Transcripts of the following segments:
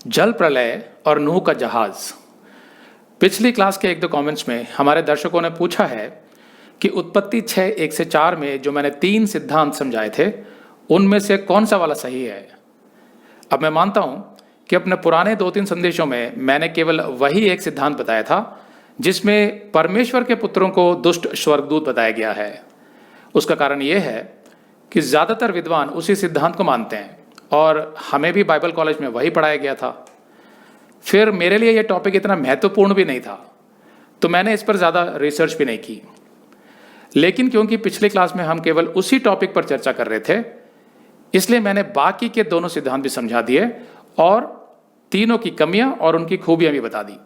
जल प्रलय और नूह का जहाज। पिछली क्लास के 1-2 कमेंट्स में हमारे दर्शकों ने पूछा है कि उत्पत्ति 6:1 से 4 में जो मैंने 3 सिद्धांत समझाए थे उनमें से कौन सा वाला सही है। अब मैं मानता हूं कि अपने पुराने 2-3 संदेशों में मैंने केवल वही एक सिद्धांत बताया था जिसमें परमेश्वर के पुत्रों को दुष्ट स्वर्गदूत बताया गया है। उसका कारण यह है कि ज्यादातर विद्वान उसी सिद्धांत को मानते हैं और हमें भी बाइबल कॉलेज में वही पढ़ाया गया था। फिर मेरे लिए यह टॉपिक इतना महत्वपूर्ण भी नहीं था तो मैंने इस पर ज़्यादा रिसर्च भी नहीं की। लेकिन क्योंकि पिछली क्लास में हम केवल उसी टॉपिक पर चर्चा कर रहे थे इसलिए मैंने बाकी के दोनों सिद्धांत भी समझा दिए और तीनों की कमियां और उनकी खूबियां भी बता दी।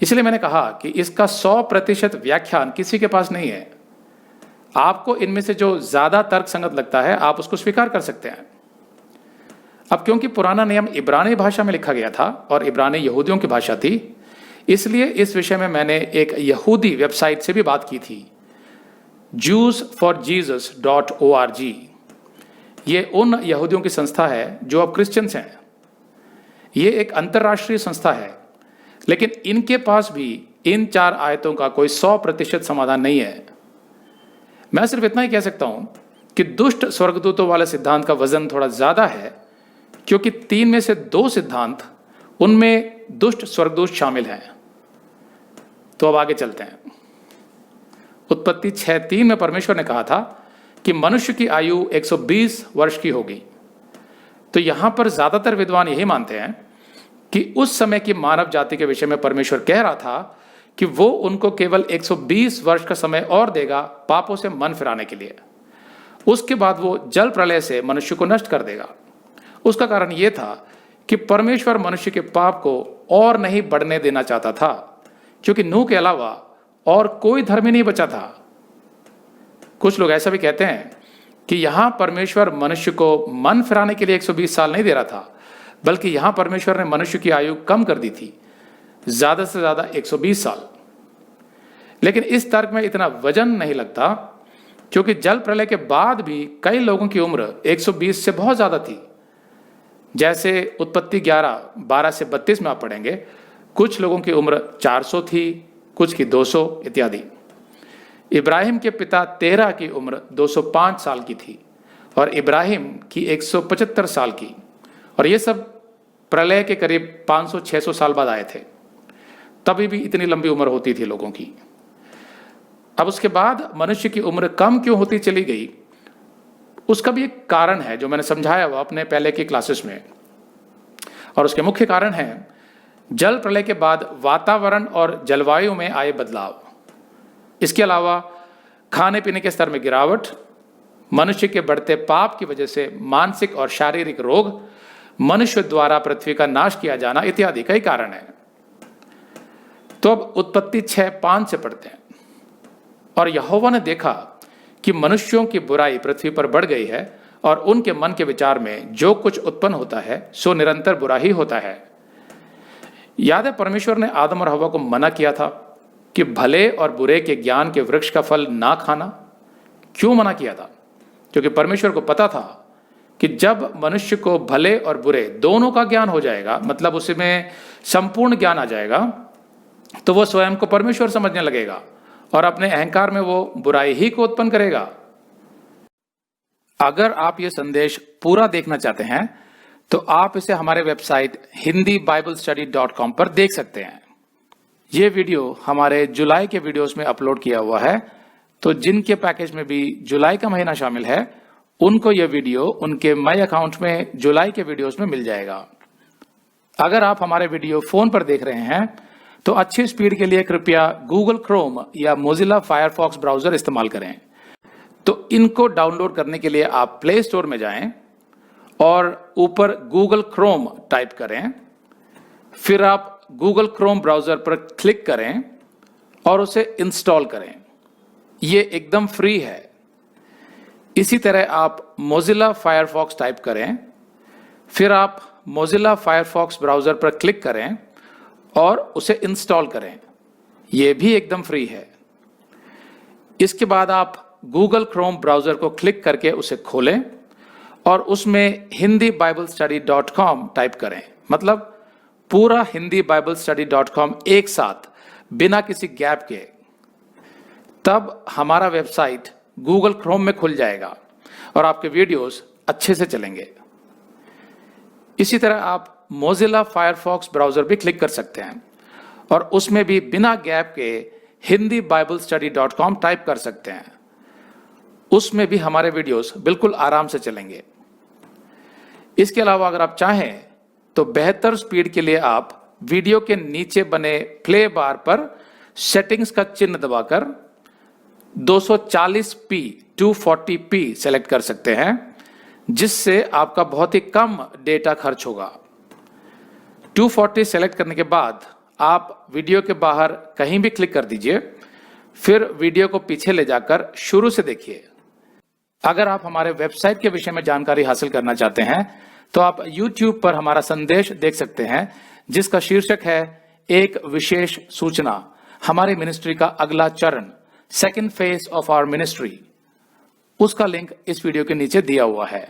इसलिए मैंने कहा कि इसका 100% व्याख्यान किसी के पास नहीं है। आपको इनमें से जो ज़्यादा तर्कसंगत लगता है आप उसको स्वीकार कर सकते हैं। अब क्योंकि पुराना नियम इब्रानी भाषा में लिखा गया था और इब्रानी यहूदियों की भाषा थी, इसलिए इस विषय में मैंने एक यहूदी वेबसाइट से भी बात की थी, JewsForJesus.org। ये उन यहूदियों की संस्था है जो अब क्रिश्चियंस हैं। ये एक अंतर्राष्ट्रीय संस्था है, लेकिन इनके पास भी इन 4 आयतों का कोई 100% समाधान नहीं है। मैं सिर्फ इतना ही कह सकता हूं कि दुष्ट स्वर्गदूतों वाले सिद्धांत का वजन थोड़ा ज्यादा है क्योंकि 3 में से 2 सिद्धांत उनमें दुष्ट स्वर्गदूत शामिल हैं। तो अब आगे चलते हैं। उत्पत्ति 6:3 में परमेश्वर ने कहा था कि मनुष्य की आयु 120 वर्ष की होगी। तो यहां पर ज्यादातर विद्वान यही मानते हैं कि उस समय की मानव जाति के विषय में परमेश्वर कह रहा था कि वो उनको केवल 120 वर्ष का समय और देगा पापों से मन फिराने के लिए। उसके बाद वो जल प्रलय से मनुष्य को नष्ट कर देगा। उसका कारण यह था कि परमेश्वर मनुष्य के पाप को और नहीं बढ़ने देना चाहता था क्योंकि नूह के अलावा और कोई धर्मी नहीं बचा था। कुछ लोग ऐसा भी कहते हैं कि यहां परमेश्वर मनुष्य को मन फिराने के लिए 120 साल नहीं दे रहा था, बल्कि यहां परमेश्वर ने मनुष्य की आयु कम कर दी थी, ज्यादा से ज्यादा 120 साल। लेकिन इस तर्क में इतना वजन नहीं लगता क्योंकि जल प्रलय के बाद भी कई लोगों की उम्र 120 से बहुत ज्यादा थी। जैसे उत्पत्ति 11:12 से 32 में आप पढ़ेंगे, कुछ लोगों की उम्र 400 थी, कुछ की 200 इत्यादि। इब्राहिम के पिता तेरह की उम्र 205 साल की थी और इब्राहिम की 175 साल की, और ये सब प्रलय के करीब 500-600 साल बाद आए थे। तभी भी इतनी लंबी उम्र होती थी लोगों की। अब उसके बाद मनुष्य की उम्र कम क्यों होती चली गई, उसका भी एक कारण है जो मैंने समझाया हुआ अपने पहले की क्लासेस में। और उसके मुख्य कारण है जल प्रलय के बाद वातावरण और जलवायु में आए बदलाव। इसके अलावा खाने पीने के स्तर में गिरावट, मनुष्य के बढ़ते पाप की वजह से मानसिक और शारीरिक रोग, मनुष्य द्वारा पृथ्वी का नाश किया जाना इत्यादि कई कारण हैं। तो अब उत्पत्ति 6:5 से पढ़ते हैं। और यहोवा ने देखा कि मनुष्यों की बुराई पृथ्वी पर बढ़ गई है और उनके मन के विचार में जो कुछ उत्पन्न होता है सो निरंतर बुरा ही होता है। याद है परमेश्वर ने आदम और हव्वा को मना किया था कि भले और बुरे के ज्ञान के वृक्ष का फल ना खाना। क्यों मना किया था? क्योंकि परमेश्वर को पता था कि जब मनुष्य को भले और बुरे दोनों का ज्ञान हो जाएगा, मतलब उसमें संपूर्ण ज्ञान आ जाएगा, तो वो स्वयं को परमेश्वर समझने लगेगा और अपने अहंकार में वो बुराई ही को उत्पन्न करेगा। अगर आप ये संदेश पूरा देखना चाहते हैं तो आप इसे हमारे वेबसाइट hindiBiblestudy.com पर देख सकते हैं। ये वीडियो हमारे जुलाई के वीडियोस में अपलोड किया हुआ है, तो जिनके पैकेज में भी जुलाई का महीना शामिल है उनको यह वीडियो उनके माई अकाउंट में जुलाई के वीडियोस में मिल जाएगा। अगर आप हमारे वीडियो फोन पर देख रहे हैं तो अच्छी स्पीड के लिए कृपया गूगल क्रोम या मोजिला फायरफॉक्स ब्राउजर इस्तेमाल करें। तो इनको डाउनलोड करने के लिए आप प्ले स्टोर में जाएं और ऊपर गूगल क्रोम टाइप करें, फिर आप गूगल क्रोम ब्राउजर पर क्लिक करें और उसे इंस्टॉल करें। ये एकदम फ्री है। इसी तरह आप मोजिला फायरफॉक्स टाइप करें, फिर आप मोजिला फायरफॉक्स ब्राउजर पर क्लिक करें और उसे इंस्टॉल करें। यह भी एकदम फ्री है। इसके बाद आप गूगल क्रोम ब्राउजर को क्लिक करके उसे खोलें और उसमें hindiBiblestudy.com टाइप करें, मतलब पूरा हिंदी बाइबल स्टडी.com एक साथ बिना किसी गैप के, तब हमारा वेबसाइट गूगल क्रोम में खुल जाएगा और आपके वीडियोस अच्छे से चलेंगे। इसी तरह आप मोजिला फायरफॉक्स ब्राउजर भी क्लिक कर सकते हैं और उसमें भी बिना गैप के हिंदी बाइबल स्टडी.com टाइप कर सकते हैं। उसमें भी हमारे वीडियोस बिल्कुल आराम से चलेंगे। इसके अलावा अगर आप चाहें तो बेहतर स्पीड के लिए आप वीडियो के नीचे बने प्ले बार पर सेटिंग्स का चिन्ह दबाकर 240p 240p सेलेक्ट कर सकते हैं, जिससे आपका बहुत ही कम डेटा खर्च होगा। 240 सेलेक्ट करने के बाद आप वीडियो के बाहर कहीं भी क्लिक कर दीजिए, फिर वीडियो को पीछे ले जाकर शुरू से देखिए। अगर आप हमारे वेबसाइट के विषय में जानकारी हासिल करना चाहते हैं तो आप YouTube पर हमारा संदेश देख सकते हैं, जिसका शीर्षक है एक विशेष सूचना, हमारी मिनिस्ट्री का अगला चरण, second phase of our ministry. उसका लिंक इस वीडियो के नीचे दिया हुआ है।